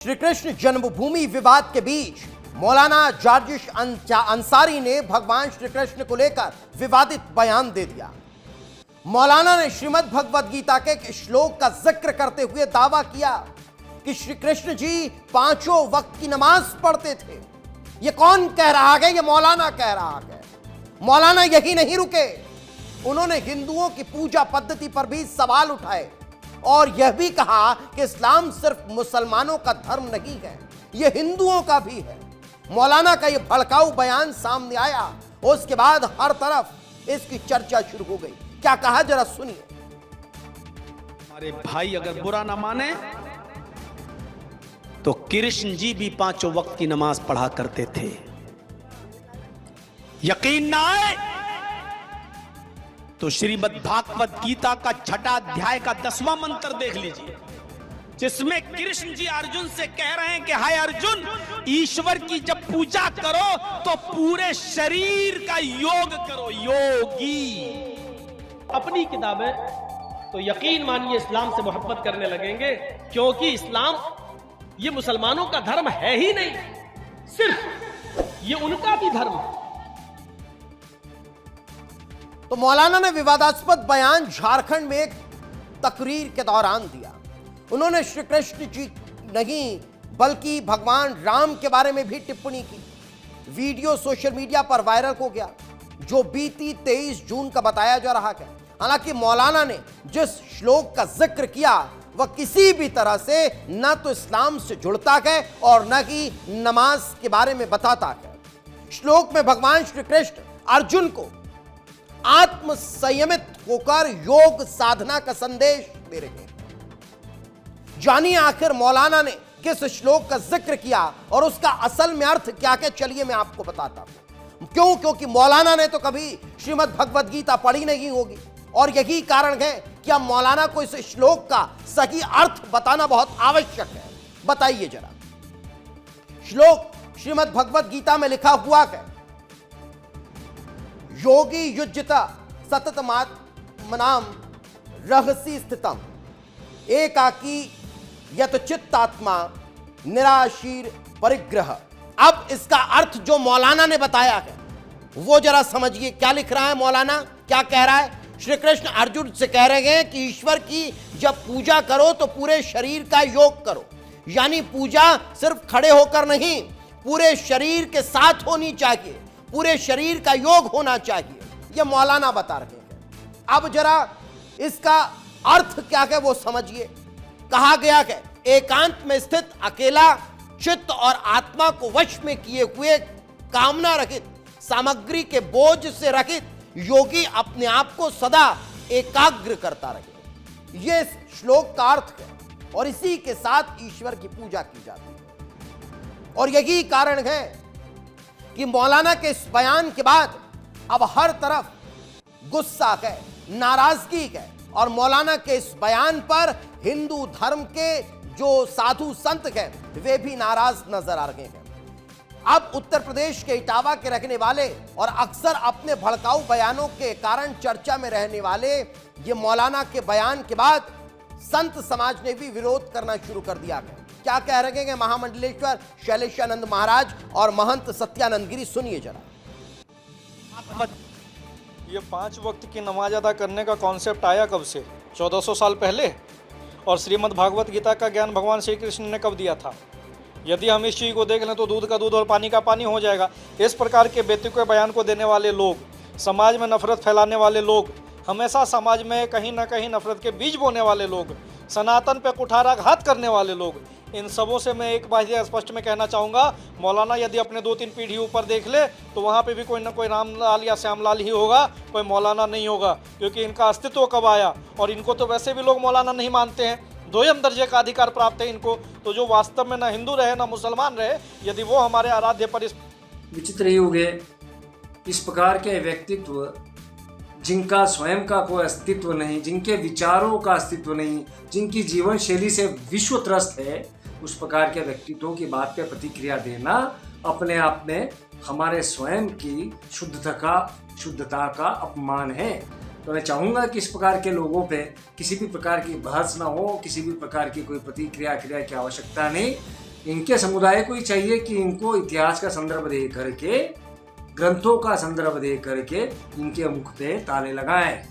श्री कृष्ण जन्मभूमि विवाद के बीच मौलाना जार्जिश अंसारी ने भगवान श्री कृष्ण को लेकर विवादित बयान दे दिया। मौलाना ने श्रीमद् भगवद गीता के एक श्लोक का जिक्र करते हुए दावा किया कि श्री कृष्ण जी पांचों वक्त की नमाज पढ़ते थे। यह कौन कह रहा है? यह मौलाना कह रहा है। मौलाना यही नहीं रुके, उन्होंने हिंदुओं की पूजा पद्धति पर भी सवाल उठाए और यह भी कहा कि इस्लाम सिर्फ मुसलमानों का धर्म नहीं है, यह हिंदुओं का भी है। मौलाना का यह भड़काऊ बयान सामने आया और उसके बाद हर तरफ इसकी चर्चा शुरू हो गई। क्या कहा, जरा सुनिए। हमारे भाई अगर बुरा ना माने तो कृष्ण जी भी पांचों वक्त की नमाज पढ़ा करते थे। यकीन ना आए तो श्रीमद् भागवत गीता का छठा अध्याय का 10वां मंत्र देख लीजिए, जिसमें कृष्ण जी अर्जुन से कह रहे हैं कि हाय अर्जुन, ईश्वर की जब पूजा करो तो पूरे शरीर का योग करो। योगी अपनी किताबें तो यकीन मानिए इस्लाम से मोहब्बत करने लगेंगे, क्योंकि इस्लाम ये मुसलमानों का धर्म है ही नहीं, सिर्फ ये उनका भी धर्म है। तो मौलाना ने विवादास्पद बयान झारखंड में एक तकरीर के दौरान दिया। उन्होंने श्री कृष्ण जी नहीं बल्कि भगवान राम के बारे में भी टिप्पणी की। वीडियो सोशल मीडिया पर वायरल हो गया, जो बीती 23 जून का बताया जा रहा है। हालांकि मौलाना ने जिस श्लोक का जिक्र किया वह किसी भी तरह से न तो इस्लाम से जुड़ता है और न ही नमाज के बारे में बताता है। श्लोक में भगवान श्री कृष्ण अर्जुन को आत्म संयमित होकर योग साधना का संदेश दे रहे हैं। जानिए आखिर मौलाना ने किस श्लोक का जिक्र किया और उसका असल में अर्थ क्या है। चलिए मैं आपको बताता हूं। क्योंकि मौलाना ने तो कभी श्रीमद् भगवद गीता पढ़ी नहीं होगी और यही कारण है कि अब मौलाना को इस श्लोक का सही अर्थ बताना बहुत आवश्यक है। बताइए जरा। श्लोक श्रीमद् भगवद गीता में लिखा हुआ है, योगी युज्यत सततमात्मनाम रहसी स्थितम एकाकी यत चित्तात्मा निराशीर परिग्रह। अब इसका अर्थ जो मौलाना ने बताया है वो जरा समझिए। क्या लिख रहा है मौलाना, क्या कह रहा है? श्री कृष्ण अर्जुन से कह रहे हैं कि ईश्वर की जब पूजा करो तो पूरे शरीर का योग करो, यानी पूजा सिर्फ खड़े होकर नहीं, पूरे शरीर के साथ होनी चाहिए, पूरे शरीर का योग होना चाहिए। यह मौलाना बता रहे हैं। अब जरा इसका अर्थ क्या है वो समझिए। कहा गया है, एकांत में स्थित अकेला चित्त और आत्मा को वश में किए हुए कामना रहित, सामग्री के बोझ से रहित योगी अपने आप को सदा एकाग्र करता रहे। यह श्लोक का अर्थ है और इसी के साथ ईश्वर की पूजा की जाती है। और यही कारण है कि मौलाना के इस बयान के बाद अब हर तरफ गुस्सा है, नाराजगी है और मौलाना के इस बयान पर हिंदू धर्म के जो साधु संत हैं वे भी नाराज नजर आ रहे हैं। अब उत्तर प्रदेश के इटावा के रहने वाले और अक्सर अपने भड़काऊ बयानों के कारण चर्चा में रहने वाले ये मौलाना के बयान के बाद संत समाज ने भी विरोध करना शुरू कर दिया है। क्या कह रहे हैं महामंडलेश्वर शैलेशानंद महाराज और महंत सत्यानंद गिरी, सुनिए जरा। ये 5 वक्त की नमाज अदा करने का कॉन्सेप्ट आया कब से? 1400 साल पहले। और श्रीमद् भागवत गीता का ज्ञान भगवान श्री कृष्ण ने कब दिया था? यदि हम इस चीज़ को देख लें तो दूध का दूध और पानी का पानी हो जाएगा। इस प्रकार के बेतुके बयान को देने वाले लोग, समाज में नफरत फैलाने वाले लोग, हमेशा समाज में कहीं ना कहीं नफरत के बीज बोने वाले लोग, सनातन पे कुठाराघात करने वाले लोग, इन सबों से मैं एक बात स्पष्ट में कहना चाहूँगा, मौलाना यदि अपने 2-3 पीढ़ी ऊपर देख ले तो वहाँ पे भी कोई ना कोई रामलाल या श्यामलाल ही होगा, कोई मौलाना नहीं होगा। क्योंकि इनका अस्तित्व कब आया? और इनको तो वैसे भी लोग मौलाना नहीं मानते हैं, 2ym दर्जे का अधिकार प्राप्त है इनको। तो जो वास्तव में ना हिंदू रहे ना मुसलमान रहे, यदि वो हमारे आराध्य पर विचित्र युग है। इस प्रकार के व्यक्तित्व जिनका स्वयं का कोई अस्तित्व नहीं, जिनके विचारों का अस्तित्व नहीं, जिनकी जीवन शैली से विश्व त्रस्त है, उस प्रकार के व्यक्तित्वों की बात पे प्रतिक्रिया देना अपने आप में हमारे स्वयं की शुद्धता का अपमान है। तो मैं चाहूँगा कि इस प्रकार के लोगों पे किसी भी प्रकार की बहस ना हो, किसी भी प्रकार की कोई प्रतिक्रिया की आवश्यकता नहीं। इनके समुदाय को ही चाहिए कि इनको इतिहास का संदर्भ दे करके, ग्रंथों का संदर्भ दे करके इनके मुख पे ताले लगाएं।